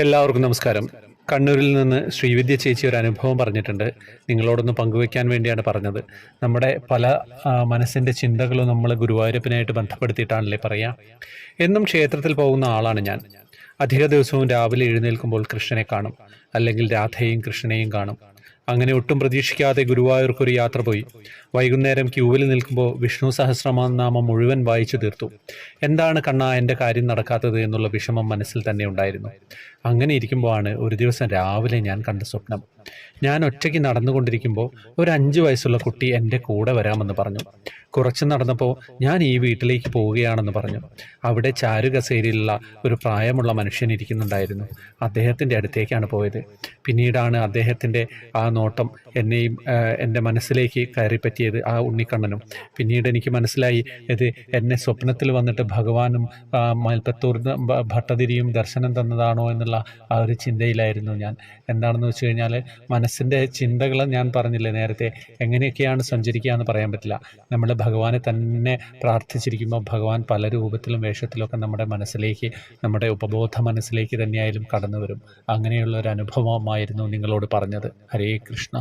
എല്ലാവർക്കും നമസ്കാരം. കണ്ണൂരിൽ നിന്ന് ശ്രീവിദ്യ ചേച്ചി ഒരു അനുഭവം പറഞ്ഞിട്ടുണ്ട്. നിങ്ങളോടൊന്ന് പങ്കുവയ്ക്കാൻ വേണ്ടിയാണ് പറഞ്ഞത്. നമ്മുടെ പല മനസ്സിൻ്റെ ചിന്തകളും നമ്മൾ ഗുരുവായൂരപ്പനായിട്ട് ബന്ധപ്പെടുത്തിയിട്ടാണല്ലേ പറയാം. എന്നും ക്ഷേത്രത്തിൽ പോകുന്ന ആളാണ് ഞാൻ. അധിക ദിവസവും രാവിലെ എഴുന്നേൽക്കുമ്പോൾ കൃഷ്ണനെ കാണും, അല്ലെങ്കിൽ രാധയെയും കൃഷ്ണനെയും കാണും. അങ്ങനെ ഒട്ടും പ്രതീക്ഷിക്കാതെ ഗുരുവായൂർക്കൊരു യാത്ര പോയി. വൈകുന്നേരം ക്യൂവിൽ നിൽക്കുമ്പോൾ വിഷ്ണു സഹസ്രനാമം മുഴുവൻ വായിച്ചു തീർത്തു. എന്താണ് കണ്ണാ എൻ്റെ കാര്യം നടക്കാത്തത് എന്നുള്ള വിഷമം മനസ്സിൽ തന്നെ ഉണ്ടായിരുന്നു. അങ്ങനെ ഇരിക്കുമ്പോഴാണ് ഒരു ദിവസം രാവിലെ ഞാൻ കണ്ട സ്വപ്നം. ഞാൻ ഒറ്റയ്ക്ക് നടന്നുകൊണ്ടിരിക്കുമ്പോൾ ഒരു 5 വയസ്സുള്ള കുട്ടി എൻ്റെ കൂടെ വരാമെന്ന് പറഞ്ഞു. കുറച്ച് നടന്നപ്പോൾ ഞാൻ ഈ വീട്ടിലേക്ക് പോവുകയാണെന്ന് പറഞ്ഞു. അവിടെ ചാരുകസേരയിലുള്ള ഒരു പ്രായമുള്ള മനുഷ്യൻ ഇരിക്കുന്നുണ്ടായിരുന്നു. അദ്ദേഹത്തിൻ്റെ അടുത്തേക്കാണ് പോയത്. പിന്നീടാണ് അദ്ദേഹത്തിൻ്റെ ആ നോട്ടം എന്നെയും എൻ്റെ മനസ്സിലേക്ക് കയറിപ്പറ്റിയത്, ആ ഉണ്ണിക്കണ്ണനും. പിന്നീട് എനിക്ക് മനസ്സിലായി, ഇത് എന്നെ സ്വപ്നത്തിൽ വന്നിട്ട് ഭഗവാനും മൽപ്പത്തൂർ ഭട്ടതിരിയും ദർശനം തന്നതാണോ എന്നുള്ള ആ ഒരു ചിന്തയിലായിരുന്നു ഞാൻ. എന്താണെന്ന് വെച്ച് കഴിഞ്ഞാൽ, മനസ്സിൻ്റെ ചിന്തകൾ ഞാൻ പറഞ്ഞില്ലേ നേരത്തെ, എങ്ങനെയൊക്കെയാണ് സഞ്ചരിക്കുക എന്ന് പറയാൻ പറ്റില്ല. നമ്മൾ ഭഗവാനെ തന്നെ പ്രാർത്ഥിച്ചിരിക്കുമ്പോൾ ഭഗവാൻ പല രൂപത്തിലും വേഷത്തിലൊക്കെ നമ്മുടെ മനസ്സിലേക്ക്, നമ്മുടെ ഉപബോധ മനസ്സിലേക്ക് തന്നെയായാലും കടന്നു വരും. അങ്ങനെയുള്ള ഒരു അനുഭവമായിരുന്നു നിങ്ങളോട് പറഞ്ഞത്. ഹരേ കൃഷ്ണ.